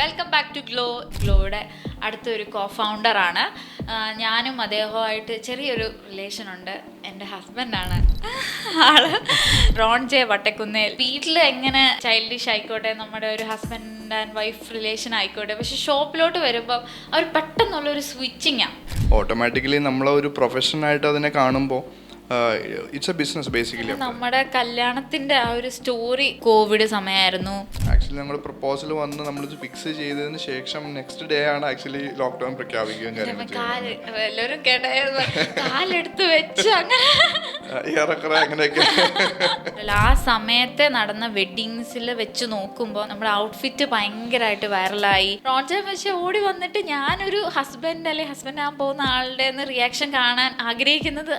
Welcome back to ഗ്ലോയുടെ അടുത്തൊരു ഫൗണ്ടറാണ്. ഞാനും അദ്ദേഹവുമായിട്ട് ചെറിയൊരു റിലേഷൻ ഉണ്ട്. എൻ്റെ ഹസ്ബൻഡാണ് ആള്. റോൺ ജെ വട്ടക്കുന്നേൽ. വീട്ടിൽ എങ്ങനെ ചൈൽഡിഷ് ആയിക്കോട്ടെ, നമ്മുടെ ഒരു ഹസ്ബൻഡ് ആൻഡ് വൈഫ് റിലേഷൻ ആയിക്കോട്ടെ, പക്ഷെ ഷോപ്പിലോട്ട് വരുമ്പോൾ അവർ പെട്ടെന്നുള്ളൊരു സ്വിച്ചിങ്ങാണ്. ഓട്ടോമാറ്റിക്കലി നമ്മളൊരു പ്രൊഫഷനായിട്ട് അതിനെ കാണുമ്പോൾ ഇറ്റ്സ് എ ബിസിനസ് ബേസിക്കലി. നമ്മുടെ കല്യാണത്തിന്റെ ആ ഒരു സ്റ്റോറി കോവിഡ് സമയമായിരുന്നു. ആക്ച്വലി നമ്മൾ പ്രപ്പോസൽ വന്ന് നമ്മളിത് ഫിക്സ് ചെയ്തതിന് ശേഷം നെക്സ്റ്റ് ഡേ ആണ് ആക്ച്വലി ലോക്ക്ഡൗൺ പ്രഖ്യാപിക്കുകയും എല്ലാവരും കേട്ടായിരുന്നു, കാലെടുത്ത് വെച്ച് അങ്ങനെ അങ്ങനെയൊക്കെ. ആ സമയത്തെ നടന്ന വെഡിങ്സിൽ വെച്ച് നോക്കുമ്പോൾ നമ്മുടെ ഔട്ട്ഫിറ്റ് ഭയങ്കരമായിട്ട് വൈറലായി. റോൺജൻ പക്ഷെ ഓടി വന്നിട്ട് ഞാനൊരു ഹസ്ബൻഡ് ആകാൻ പോകുന്ന ആളുടെ റിയാക്ഷൻ കാണാൻ ആഗ്രഹിക്കുന്നത്,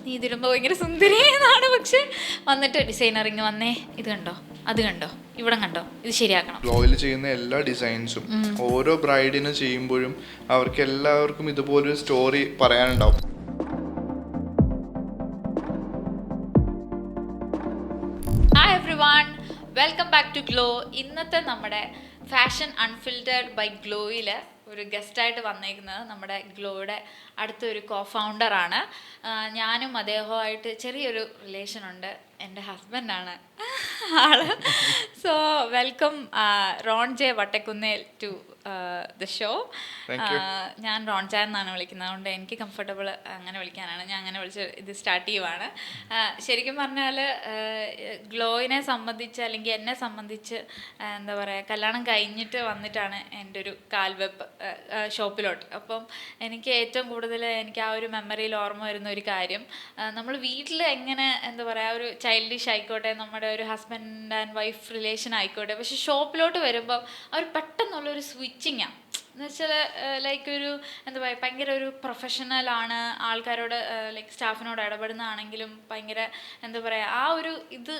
നീ ഇതിടുമ്പോൾ ഭയങ്കര സുന്ദരി എന്നാണ്. പക്ഷെ വന്നിട്ട് ഡിസൈനറിങ് വന്നേ, ഇത് കണ്ടോ, അത് കണ്ടോ, ഇവിടെ കണ്ടോ, ഇത് ശരിയാക്കണം. ഗ്ലോയിൽ ചെയ്യുന്ന എല്ലാ ഡിസൈൻസും ഓരോ ബ്രൈഡിന് ചെയ്യുമ്പോഴും അവർക്ക് എല്ലാവർക്കും ഇതുപോലൊരു സ്റ്റോറി പറയാനുണ്ടാവും. Hi everyone, welcome back to Glow. ഇന്നത്തെ നമ്മുടെ ഫാഷൻ അൺഫിൽറ്റേർഡ് ബൈ ഗ്ലോയിൽ ഒരു ഗസ്റ്റായിട്ട് വന്നേക്കുന്നത് നമ്മുടെ ഗ്ലോയുടെ അടുത്തൊരു ഫൗണ്ടറാണ്. ഞാനും അദ്ദേഹവുമായിട്ട് ചെറിയൊരു റിലേഷൻ ഉണ്ട്. എൻ്റെ ഹസ്ബൻഡാണ് ആള്. So welcome Ron J Vattakkunnel to the show. ഞാൻ റോൺചാൻ എന്നാണ് വിളിക്കുന്നത്, അതുകൊണ്ട് എനിക്ക് കംഫർട്ടബിൾ അങ്ങനെ വിളിക്കാനാണ്. ഞാൻ അങ്ങനെ വിളിച്ച് ഇത് സ്റ്റാർട്ട് ചെയ്യുവാണ്. ശരിക്കും പറഞ്ഞാൽ ഗ്ലോയിനെ സംബന്ധിച്ച് അല്ലെങ്കിൽ എന്നെ സംബന്ധിച്ച് എന്താ പറയുക, കല്യാണം കഴിഞ്ഞിട്ട് വന്നിട്ടാണ് എൻ്റെ ഒരു കാൽവെപ്പ് ഷോപ്പിലോട്ട്. അപ്പം എനിക്ക് ഏറ്റവും കൂടുതൽ എനിക്ക് ആ ഒരു മെമ്മറിയിൽ ഓർമ്മ വരുന്ന ഒരു കാര്യം, നമ്മൾ വീട്ടിൽ എങ്ങനെ എന്താ പറയുക, ഒരു ചൈൽഡിഷ് ആയിക്കോട്ടെ, നമ്മുടെ ഒരു ഹസ്ബൻഡ് ആൻഡ് വൈഫ് റിലേഷൻ ആയിക്കോട്ടെ, പക്ഷെ ഷോപ്പിലോട്ട് വരുമ്പോൾ അവർ പെട്ടെന്നുള്ളൊരു സ്വിച്ചിങ്ങാണ്. എന്ന് വെച്ചാൽ ലൈക്ക് ഒരു എന്താ പറയുക, ഭയങ്കര ഒരു പ്രൊഫഷണലാണ്. ആൾക്കാരോട് ലൈക്ക് സ്റ്റാഫിനോട് ഇടപെടുന്നതാണെങ്കിലും ഭയങ്കര എന്താ പറയുക, ആ ഒരു ഇത്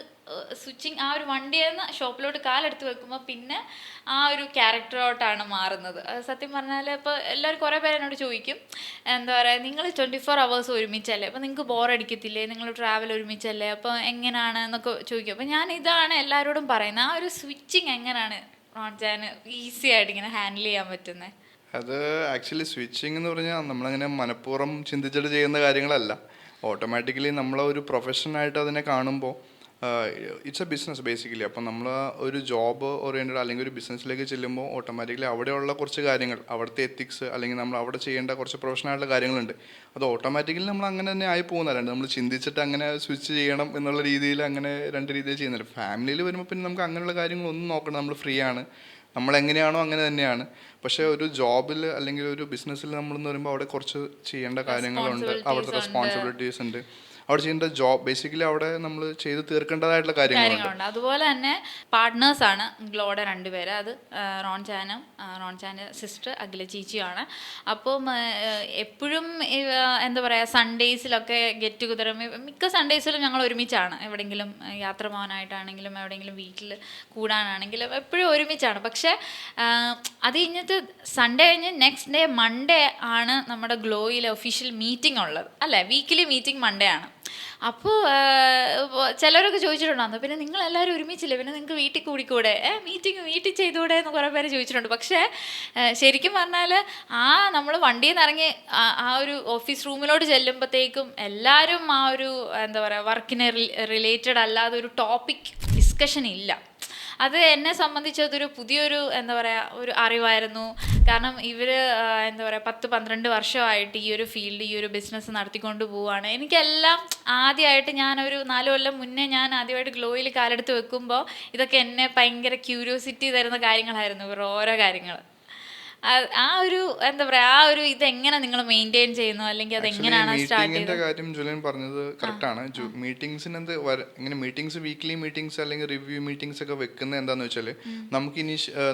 സ്വിച്ചിങ്, ആ ഒരു വണ്ടിയിൽ നിന്ന് ഷോപ്പിലോട്ട് കാലെടുത്ത് വെക്കുമ്പോൾ പിന്നെ ആ ഒരു ക്യാരക്ടറോട്ടാണ് മാറുന്നത്. സത്യം പറഞ്ഞാൽ ഇപ്പോൾ എല്ലാവരും കുറേ പേര് എന്നോട് ചോദിക്കും, എന്താ പറയുക, നിങ്ങൾ 24 hours ഒരുമിച്ചല്ലേ, അപ്പോൾ നിങ്ങൾക്ക് ബോറടിക്കത്തില്ലേ, നിങ്ങൾ ട്രാവൽ ഒരുമിച്ചല്ലേ, അപ്പോൾ എങ്ങനെയാണ് എന്നൊക്കെ ചോദിക്കും. അപ്പോൾ ഞാൻ ഇതാണ് എല്ലാവരോടും പറയുന്നത്, ആ ഒരു സ്വിച്ചിങ് എങ്ങനെയാണ് റോൺജാന് ഈസി ആയിട്ട് ഇങ്ങനെ ഹാൻഡിൽ ചെയ്യാൻ പറ്റുന്നത്? അത് ആക്ച്വലി സ്വിച്ചിങ് എന്ന് പറഞ്ഞാൽ നമ്മളങ്ങനെ മനഃപൂർവ്വം ചിന്തിച്ചിട്ട് ചെയ്യുന്ന കാര്യങ്ങളല്ല. ഓട്ടോമാറ്റിക്കലി നമ്മളൊരു പ്രൊഫഷനായിട്ട് അതിനെ കാണുമ്പോൾ ഇറ്റ്സ് എ ബിസിനസ് ബേസിക്കലി. അപ്പം നമ്മൾ ഒരു ജോബ് ഓറിയൻറ്റഡ് അല്ലെങ്കിൽ ഒരു ബിസിനസ്സിലേക്ക് ചെല്ലുമ്പോൾ ഓട്ടോമാറ്റിക്കലി അവിടെയുള്ള കുറച്ച് കാര്യങ്ങൾ, അവിടുത്തെ എത്തിക്സ് അല്ലെങ്കിൽ നമ്മൾ അവിടെ ചെയ്യേണ്ട കുറച്ച് പ്രൊഫഷണലായിട്ടുള്ള കാര്യങ്ങളുണ്ട്. അത് ഓട്ടോമാറ്റിക്കലി നമ്മൾ അങ്ങനെ തന്നെ ആയി പോകുന്നതല്ല. നമ്മൾ ചിന്തിച്ചിട്ട് അങ്ങനെ സ്വിച്ച് ചെയ്യണം എന്നുള്ള രീതിയിൽ അങ്ങനെ രണ്ട് രീതിയിൽ ചെയ്യുന്നില്ല. ഫാമിലിയിൽ വരുമ്പോൾ പിന്നെ നമുക്ക് അങ്ങനെയുള്ള കാര്യങ്ങളൊന്നും നോക്കണം. നമ്മൾ ഫ്രീ ആണ്, നമ്മളെങ്ങനെയാണോ അങ്ങനെ തന്നെയാണ്. പക്ഷേ ഒരു ജോബിൽ അല്ലെങ്കിൽ ഒരു ബിസിനസ്സിൽ നമ്മളെന്ന് പറയുമ്പോൾ അവിടെ കുറച്ച് ചെയ്യേണ്ട കാര്യങ്ങളുണ്ട്, അവിടുത്തെ റെസ്പോൺസിബിലിറ്റീസ് ഉണ്ട്, അവിടെ ചെയ്യേണ്ട ജോബ് ബേസിക്കലി അവിടെ നമ്മൾ ചെയ്ത് തീർക്കേണ്ടതായിട്ടുള്ള കാര്യങ്ങളുണ്ട്. അതുപോലെ തന്നെ പാർട്ട്നേഴ്സാണ് ഗ്ലോയുടെ രണ്ടുപേര്. അത് റോൺചാൻ്റെ സിസ്റ്റർ അഖില ചേച്ചിയാണ്. അപ്പം എപ്പോഴും എന്താ പറയുക, സൺഡേയ്സിലൊക്കെ ഗെറ്റ് ടുഗദറും മിക്ക സൺഡേയ്സിലും ഞങ്ങൾ ഒരുമിച്ചാണ്. എവിടെയെങ്കിലും യാത്ര പോകാനായിട്ടാണെങ്കിലും എവിടെയെങ്കിലും വീട്ടിൽ കൂടാനാണെങ്കിലും എപ്പോഴും ഒരുമിച്ചാണ്. പക്ഷേ അത് കഴിഞ്ഞിട്ട് സൺഡേ കഴിഞ്ഞ് നെക്സ്റ്റ് ഡേ മൺഡേ ആണ് നമ്മുടെ ഗ്ലോയിലെ ഒഫീഷ്യൽ മീറ്റിംഗ് ഉള്ളത്, അല്ലേ? വീക്കിലി മീറ്റിംഗ് മൺഡേ ആണ്. അപ്പോൾ ചിലരൊക്കെ ചോദിച്ചിട്ടുണ്ടായിരുന്നു, പിന്നെ നിങ്ങളെല്ലാവരും ഒരുമിച്ചില്ലേ, പിന്നെ നിങ്ങൾക്ക് വീട്ടിൽ കൂടിക്കൂടെ, മീറ്റിംഗ് വീട്ടിൽ ചെയ്തുകൂടെ എന്ന് കുറേ പേര് ചോദിച്ചിട്ടുണ്ട്. പക്ഷേ ശരിക്കും പറഞ്ഞാൽ നമ്മൾ വണ്ടിയിൽ നിന്ന് ഇറങ്ങി ആ ഒരു ഓഫീസ് റൂമിലോട്ട് ചെല്ലുമ്പോഴത്തേക്കും എല്ലാവരും ആ ഒരു എന്താ പറയുക, വർക്കിന് റിലേറ്റഡ് അല്ലാതെ ഒരു ടോപ്പിക് ഡിസ്കഷൻ ഇല്ല. അത് എന്നെ സംബന്ധിച്ച് അതൊരു പുതിയൊരു എന്താ പറയുക ഒരു അറിവായിരുന്നു. കാരണം ഇവർ എന്താ പറയുക 10-12 വർഷമായിട്ട് ഈ ഒരു ഫീൽഡ്, ഈ ഒരു ബിസിനസ് നടത്തിക്കൊണ്ട് പോവുകയാണ്. എനിക്കെല്ലാം ആദ്യമായിട്ട് ഞാനൊരു 4 കൊല്ലം മുന്നേ ഞാൻ ആദ്യമായിട്ട് ഗ്ലോയിൽ കാലെടുത്ത് വെക്കുമ്പോൾ ഇതൊക്കെ എന്നെ ഭയങ്കര ക്യൂരിയോസിറ്റി തരുന്ന കാര്യങ്ങളായിരുന്നു, ഇവർ ഓരോ കാര്യങ്ങൾ. ആ ഒരു എന്താ പറയുക, ആ ഒരു ഇതെങ്ങനെ നിങ്ങൾ മെയിൻറ്റെയിൻ ചെയ്യുന്നു, അല്ലെങ്കിൽ അത് എങ്ങനെയാണ് സ്റ്റാർട്ട് ചെയ്തത്? കാര്യം ജുലിയൻ പറഞ്ഞത് കറക്റ്റാണ്. മീറ്റിംഗ്സിന് ഇങ്ങനെ മീറ്റിംഗ്സ്, വീക്ക്ലി മീറ്റിംഗ്സ് അല്ലെങ്കിൽ റിവ്യൂ മീറ്റിംഗ്സ് ഒക്കെ വെക്കുന്നത് എന്താണെന്ന് വെച്ചാൽ, നമുക്ക്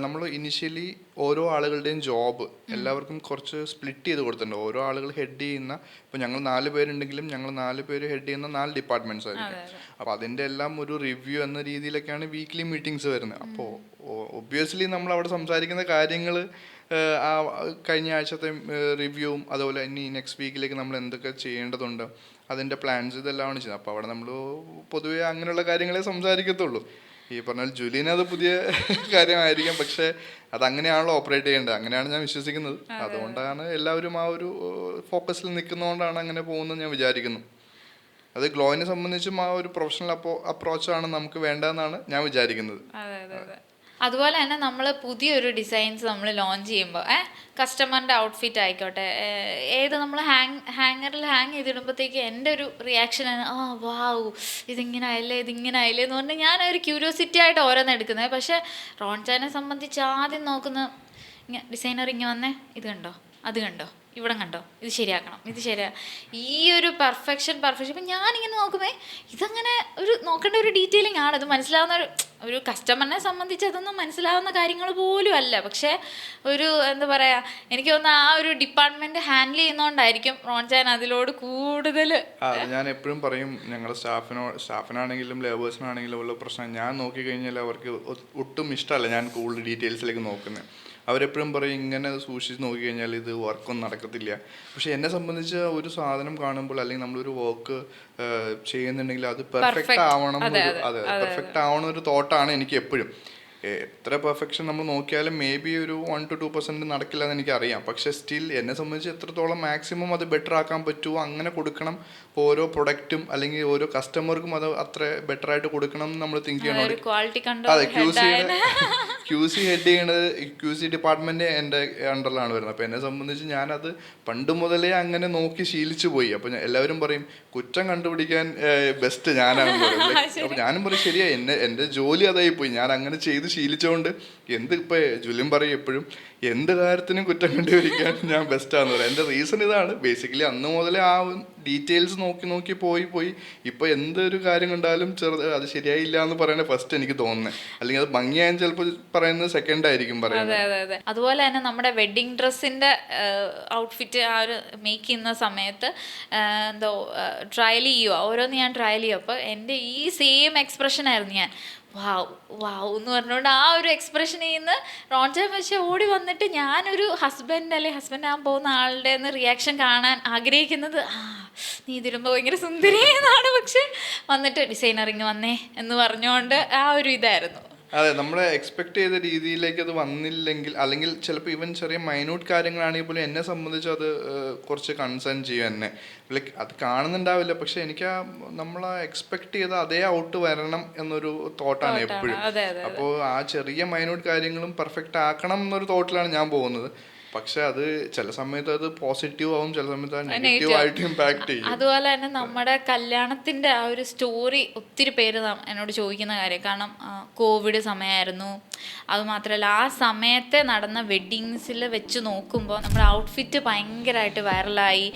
നമ്മൾ ഇനിഷ്യലി ഓരോ ആളുകളുടെയും ജോബ് എല്ലാവർക്കും കുറച്ച് സ്പ്ലിറ്റ് ചെയ്ത് കൊടുത്തിട്ടുണ്ട്. ഓരോ ആളുകൾ ഹെഡ് ചെയ്യുന്ന, ഇപ്പോൾ ഞങ്ങൾ 4 പേരുണ്ടെങ്കിലും ഞങ്ങൾ 4 പേര് ഹെഡ് ചെയ്യുന്ന 4 ഡിപ്പാർട്ട്മെൻറ്റ്സ് ആയിരിക്കും. അപ്പോൾ അതിൻ്റെ എല്ലാം ഒരു റിവ്യൂ എന്ന രീതിയിലൊക്കെയാണ് വീക്ക്ലി മീറ്റിംഗ്സ് വരുന്നത്. അപ്പോൾ ഒബ്വിയസ്ലി നമ്മൾ അവിടെ സംസാരിക്കുന്ന കാര്യങ്ങൾ ആ കഴിഞ്ഞ ആഴ്ചത്തെ റിവ്യൂവും അതുപോലെ ഇനി നെക്സ്റ്റ് വീക്കിലേക്ക് നമ്മൾ എന്തൊക്കെ ചെയ്യേണ്ടതുണ്ട് അതിൻ്റെ പ്ലാൻസ് ഇതെല്ലാമാണ് ചെയ്യുന്നത്. അപ്പോൾ അവിടെ നമ്മൾ പൊതുവേ അങ്ങനെയുള്ള കാര്യങ്ങളെ സംസാരിക്കത്തുള്ളൂ. ഈ പറഞ്ഞാൽ ജുലിന് അത് പുതിയ കാര്യമായിരിക്കാം, പക്ഷെ അത് അങ്ങനെയാണല്ലോ ഓപ്പറേറ്റ് ചെയ്യേണ്ടത്, അങ്ങനെയാണ് ഞാൻ വിശ്വസിക്കുന്നത്. അതുകൊണ്ടാണ് എല്ലാവരും ആ ഒരു ഫോക്കസിൽ നിൽക്കുന്നതുകൊണ്ടാണ് അങ്ങനെ പോകുന്നത് ഞാൻ വിചാരിക്കുന്നു. അത് ഗ്ലോയിനെ സംബന്ധിച്ചും ആ ഒരു പ്രൊഫഷണൽ അപ്രോച്ചാണ് നമുക്ക് വേണ്ടതെന്നാണ് ഞാൻ വിചാരിക്കുന്നത്. അതുപോലെ തന്നെ നമ്മൾ പുതിയൊരു ഡിസൈൻസ് നമ്മൾ ലോഞ്ച് ചെയ്യുമ്പോൾ കസ്റ്റമറിൻ്റെ ഔട്ട്ഫിറ്റ് ആയിക്കോട്ടെ, ഏത് നമ്മൾ ഹാങ്ങറിൽ ഹാങ് ചെയ്തിടുമ്പോഴത്തേക്ക് എൻ്റെ ഒരു റിയാക്ഷനാണ് വാവ് ഇതിങ്ങനെ ആയില്ലേ ഇതിങ്ങനെ ആയില്ലേ എന്ന് പറഞ്ഞാൽ ഞാൻ ഒരു ക്യൂരിയോസിറ്റി ആയിട്ട് ഓരോന്ന് എടുക്കുന്നത്. പക്ഷേ റോൺചാനെ സംബന്ധിച്ച് ആദ്യം നോക്കുന്ന ഡിസൈനർ ഇങ്ങനെ വന്നേ ഇത് കണ്ടോ അത് കണ്ടോ ഇവിടെ കണ്ടോ ഇത് ശരിയാക്കണം ഇത് ഈ ഒരു പെർഫെക്ഷൻ ഇപ്പം ഞാനിങ്ങനെ നോക്കുമേ ഇതങ്ങനെ ഒരു നോക്കേണ്ട ഒരു ഡീറ്റെയിലിംഗ് ആണ്. ഇത് മനസ്സിലാവുന്ന ഒരു കസ്റ്റമറിനെ സംബന്ധിച്ച് അതൊന്നും മനസ്സിലാവുന്ന കാര്യങ്ങൾ പോലും അല്ല. പക്ഷേ ഒരു എന്താ പറയുക, എനിക്ക് തോന്നുന്നു ആ ഒരു ഡിപ്പാർട്ട്മെന്റ് ഹാൻഡിൽ ചെയ്യുന്നതുകൊണ്ടായിരിക്കും റോൺചാൻ അതിലോട് കൂടുതൽ. ഞാൻ എപ്പോഴും പറയും, ഞങ്ങളുടെ സ്റ്റാഫിനാണെങ്കിലും ലേബേഴ്സിനാണെങ്കിലും ഉള്ള പ്രശ്നം ഞാൻ നോക്കിക്കഴിഞ്ഞാൽ അവർക്ക് ഒട്ടും ഇഷ്ടമല്ല ഞാൻ കൂടുതൽ ഡീറ്റെയിൽസിലേക്ക് നോക്കുന്നത്. അവരെപ്പോഴും പറയും ഇങ്ങനെ സൂക്ഷിച്ച് നോക്കിക്കഴിഞ്ഞാൽ ഇത് വർക്കൊന്നും നടക്കത്തില്ല. പക്ഷെ എന്നെ സംബന്ധിച്ച് ഒരു സാധനം കാണുമ്പോൾ അല്ലെങ്കിൽ നമ്മളൊരു വർക്ക് ചെയ്യുന്നുണ്ടെങ്കിൽ അത് പെർഫെക്റ്റ് ആവണം, അതെ പെർഫെക്റ്റ് ആവണം ഒരു തോട്ടാണ് എനിക്ക് എപ്പോഴും. എത്ര പെർഫെക്ഷൻ നമ്മൾ നോക്കിയാലും മേ ബി ഒരു 1 to 2% നടക്കില്ല എന്ന് എനിക്കറിയാം. പക്ഷെ സ്റ്റിൽ എന്നെ സംബന്ധിച്ച് എത്രത്തോളം മാക്സിമം അത് ബെറ്റർ ആക്കാൻ പറ്റുമോ അങ്ങനെ കൊടുക്കണം. ഓരോ പ്രൊഡക്റ്റും അല്ലെങ്കിൽ ഓരോ കസ്റ്റമർക്കും അത് അത്ര ബെറ്റർ ആയിട്ട് കൊടുക്കണം എന്ന് നമ്മൾ തിങ്ക് ചെയ്യണം. അതെ, QC ഹെഡ് ചെയ്യണത് QC ഡിപ്പാർട്ട്മെന്റ് എൻ്റെ അണ്ടറിലാണ് വരുന്നത്. അപ്പോൾ എന്നെ സംബന്ധിച്ച് ഞാനത് പണ്ട് മുതലേ അങ്ങനെ നോക്കി ശീലിച്ചു പോയി. അപ്പോൾ എല്ലാവരും പറയും കുറ്റം കണ്ടുപിടിക്കാൻ ബെസ്റ്റ് ഞാനാണ് പറയും. അപ്പോൾ ഞാനും പറയും ശരിയാ, എൻ്റെ ജോലി അതായി പോയി, ഞാൻ അങ്ങനെ ചെയ്ത് ശീലിച്ചുകൊണ്ട് ഇപ്പൊ ജുലിൻ പറയും എപ്പോഴും എന്ത് കാര്യത്തിനും കുറ്റം കണ്ടുപിടിക്കാൻ ഞാൻ ബെസ്റ്റാന്ന് പറയാം. എൻ്റെ റീസൺ ഇതാണ്. ബേസിക്കലി അന്ന് മുതലേ ആ ഡീറ്റെയിൽസ് നോക്കി പോയി ഇപ്പൊ എന്തൊരു കാര്യം കണ്ടാലും അത് ശരിയായില്ല എന്ന് പറയുന്നത് ഫസ്റ്റ് എനിക്ക് തോന്നുന്നത്. അല്ലെങ്കിൽ അത് ഭംഗിയായാലും ചിലപ്പോൾ പറയുന്നത് സെക്കൻഡ് ആയിരിക്കും പറയുന്നത്. അതുപോലെ തന്നെ നമ്മുടെ വെഡിങ് ഡ്രസ്സിന്റെ ഔട്ട്ഫിറ്റ് ആ ഒരു മേക്ക് ചെയ്യുന്ന സമയത്ത് എന്തോ ട്രയൽ ചെയ്യുക, ഓരോന്ന് ഞാൻ ട്രയൽ ചെയ്യുക. അപ്പോൾ എൻ്റെ ഈ സെയിം എക്സ്പ്രഷൻ ആയിരുന്നു ഞാൻ വാവ് എന്ന് പറഞ്ഞുകൊണ്ട് ആ ഒരു എക്സ്പ്രഷൻ ചെയ്യുന്ന റോൺചാൻ പക്ഷേ ഓടി വന്നിട്ട് ഞാനൊരു ഹസ്ബൻഡ് ആകാൻ പോകുന്ന ആളുടെ റിയാക്ഷൻ കാണാൻ ആഗ്രഹിക്കുന്നത് നീ ഇതിരുമ്പോൾ ഭയങ്കര സുന്ദരി എന്നാണ്. പക്ഷെ വന്നിട്ട് ഡിസൈനറിങ് വന്നേ എന്ന് പറഞ്ഞുകൊണ്ട് ആ ഒരു ഇതായിരുന്നു. അതെ, നമ്മൾ എക്സ്പെക്ട് ചെയ്ത രീതിയിലേക്ക് അത് വന്നില്ലെങ്കിൽ, അല്ലെങ്കിൽ ചിലപ്പോൾ ഈവൻ ചെറിയ മൈന്യൂട്ട് കാര്യങ്ങളാണെങ്കിൽ പോലും എന്നെ സംബന്ധിച്ച് അത് കുറച്ച് കൺസേൺ ചെയ്യും എന്നെ. ലൈക്ക് അത് കാണുന്നുണ്ടാവില്ല, പക്ഷെ എനിക്ക് നമ്മൾ എക്സ്പെക്ട് ചെയ്ത അതേ ഔട്ട് വരണം എന്നൊരു തോട്ടാണ് എപ്പോഴും. അപ്പോൾ ആ ചെറിയ മൈന്യൂട്ട് കാര്യങ്ങളും പെർഫെക്റ്റ് ആക്കണം എന്നൊരു തോട്ടിലാണ് ഞാൻ പോകുന്നത്. പക്ഷെ അത് ചില സമയത്ത് അത് പോസിറ്റീവ് ആവും, ചില സമയത്ത് നെഗറ്റീവ് ആയിട്ട് ഇമ്പാക്ട് ചെയ്യും. അതുപോലെ തന്നെ നമ്മുടെ കല്യാണത്തിന്റെ ആ ഒരു സ്റ്റോറി ഒത്തിരി പേര് എന്നോട് ചോദിക്കുന്ന കാര്യം. കാരണം കോവിഡ് സമയമായിരുന്നു, അതുമാത്രമല്ല ആ സമയത്തെ നടന്ന വെഡിങ്സിൽ വെച്ച് നോക്കുമ്പോൾ നമ്മുടെ ഔട്ട്ഫിറ്റ് ഭയങ്കരമായിട്ട് വൈറലായി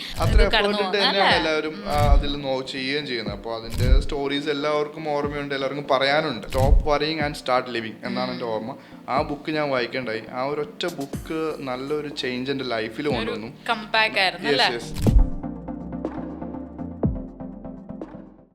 എല്ലാവരും അതിൽ ചെയ്യുകയും ചെയ്യുന്നത്. അപ്പോൾ അതിന്റെ സ്റ്റോറീസ് എല്ലാവർക്കും ഓർമ്മയുണ്ട്, എല്ലാവർക്കും പറയാനുണ്ട്. Stop worrying and start living എന്നാണ് എൻ്റെ ഓർമ്മ. ആ ബുക്ക് ഞാൻ വായിക്കേണ്ടായി. ആ ഒരൊറ്റ ബുക്ക് നല്ലൊരു ചേഞ്ച് എൻ്റെ ലൈഫിൽ കൊണ്ടുവന്നു. കംബാക്ക് ആയിരുന്നു.